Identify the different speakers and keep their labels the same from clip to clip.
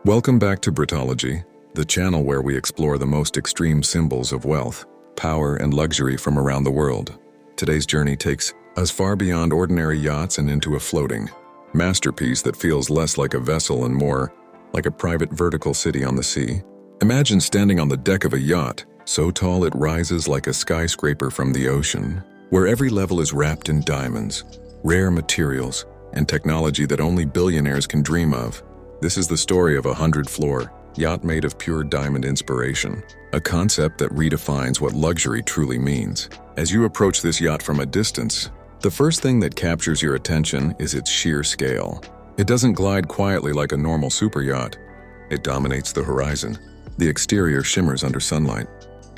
Speaker 1: Welcome back to Britology, the channel where we explore the most extreme symbols of wealth, power, and luxury from around the world. Today's journey takes us far beyond ordinary yachts and into a floating masterpiece that feels less like a vessel and more like a private vertical city on the sea. Imagine standing on the deck of a yacht, so tall it rises like a skyscraper from the ocean, where every level is wrapped in diamonds, rare materials, and technology that only billionaires can dream of. This is the story of a 100-floor yacht made of pure diamond inspiration, a concept that redefines what luxury truly means. As you approach this yacht from a distance, the first thing that captures your attention is its sheer scale. It doesn't glide quietly like a normal super yacht. It dominates the horizon. The exterior shimmers under sunlight,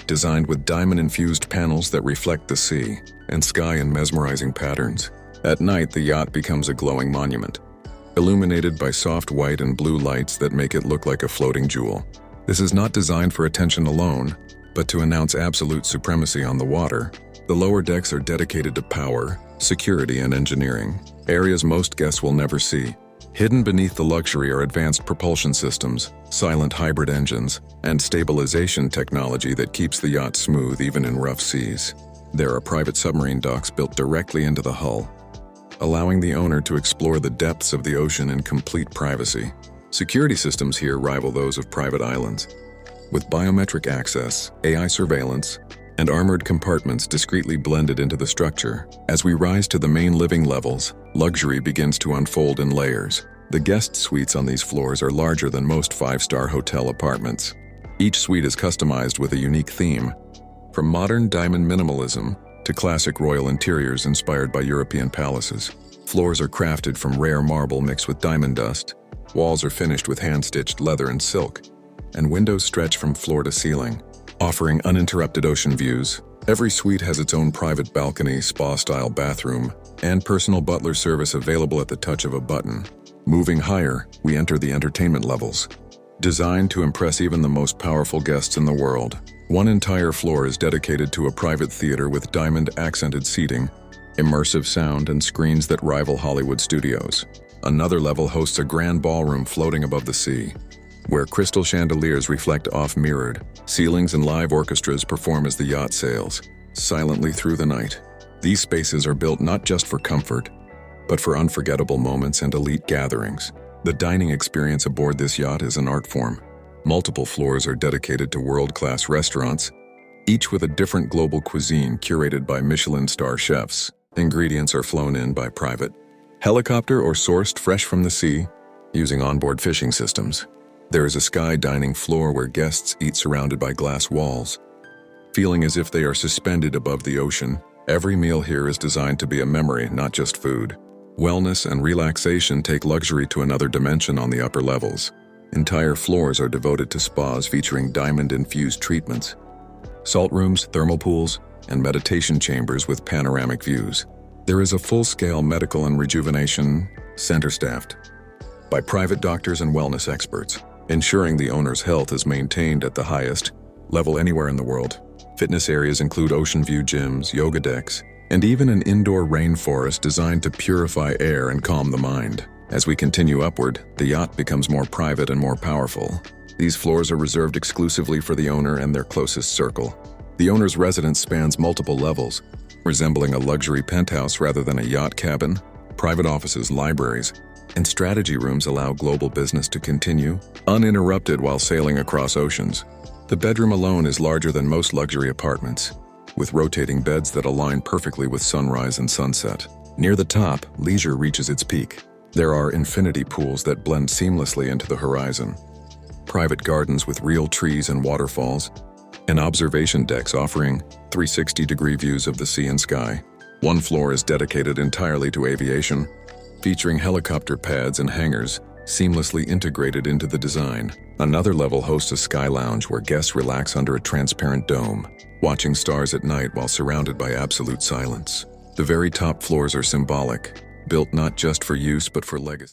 Speaker 1: designed with diamond-infused panels that reflect the sea and sky in mesmerizing patterns. At night, the yacht becomes a glowing monument, illuminated by soft white and blue lights that make it look like a floating jewel. This is not designed for attention alone, but to announce absolute supremacy on the water. The lower decks are dedicated to power, security, and engineering, areas most guests will never see. Hidden beneath the luxury are advanced propulsion systems, silent hybrid engines, and stabilization technology that keeps the yacht smooth even in rough seas. There are private submarine docks built directly into the hull, allowing the owner to explore the depths of the ocean in complete privacy. Security systems here rival those of private islands, with biometric access, AI surveillance, and armored compartments discreetly blended into the structure. As we rise to the main living levels, luxury begins to unfold in layers. The guest suites on these floors are larger than most five-star hotel apartments. Each suite is customized with a unique theme, from modern diamond minimalism to classic royal interiors inspired by European palaces. Floors are crafted from rare marble mixed with diamond dust. Walls are finished with hand-stitched leather and silk, and windows stretch from floor to ceiling, offering uninterrupted ocean views. Every suite has its own private balcony, spa-style bathroom, and personal butler service available at the touch of a button. Moving higher, we enter the entertainment levels, designed to impress even the most powerful guests in the world. One entire floor is dedicated to a private theater with diamond-accented seating, immersive sound, and screens that rival Hollywood studios. Another level hosts a grand ballroom floating above the sea, where crystal chandeliers reflect off-mirrored ceilings and live orchestras perform as the yacht sails silently through the night. These spaces are built not just for comfort, but for unforgettable moments and elite gatherings. The dining experience aboard this yacht is an art form. Multiple floors are dedicated to world-class restaurants, each with a different global cuisine curated by Michelin star chefs. Ingredients are flown in by private helicopter or sourced fresh from the sea using onboard fishing systems. There is a sky dining floor where guests eat surrounded by glass walls, feeling as if they are suspended above the ocean. Every meal here is designed to be a memory, not just food. Wellness and relaxation take luxury to another dimension on the upper levels. Entire floors are devoted to spas featuring diamond-infused treatments, salt rooms, thermal pools, and meditation chambers with panoramic views. There is a full-scale medical and rejuvenation center staffed by private doctors and wellness experts, ensuring the owner's health is maintained at the highest level anywhere in the world. Fitness areas include ocean view gyms, yoga decks, and even an indoor rainforest designed to purify air and calm the mind. As we continue upward, the yacht becomes more private and more powerful. These floors are reserved exclusively for the owner and their closest circle. The owner's residence spans multiple levels, resembling a luxury penthouse rather than a yacht cabin. Private offices, libraries, and strategy rooms allow global business to continue uninterrupted while sailing across oceans. The bedroom alone is larger than most luxury apartments, with rotating beds that align perfectly with sunrise and sunset. Near the top, leisure reaches its peak. There are infinity pools that blend seamlessly into the horizon, private gardens with real trees and waterfalls, and observation decks offering 360-degree views of the sea and sky. One floor is dedicated entirely to aviation, featuring helicopter pads and hangars seamlessly integrated into the design. Another level hosts a sky lounge where guests relax under a transparent dome, watching stars at night while surrounded by absolute silence. The very top floors are symbolic, built not just for use but for legacy.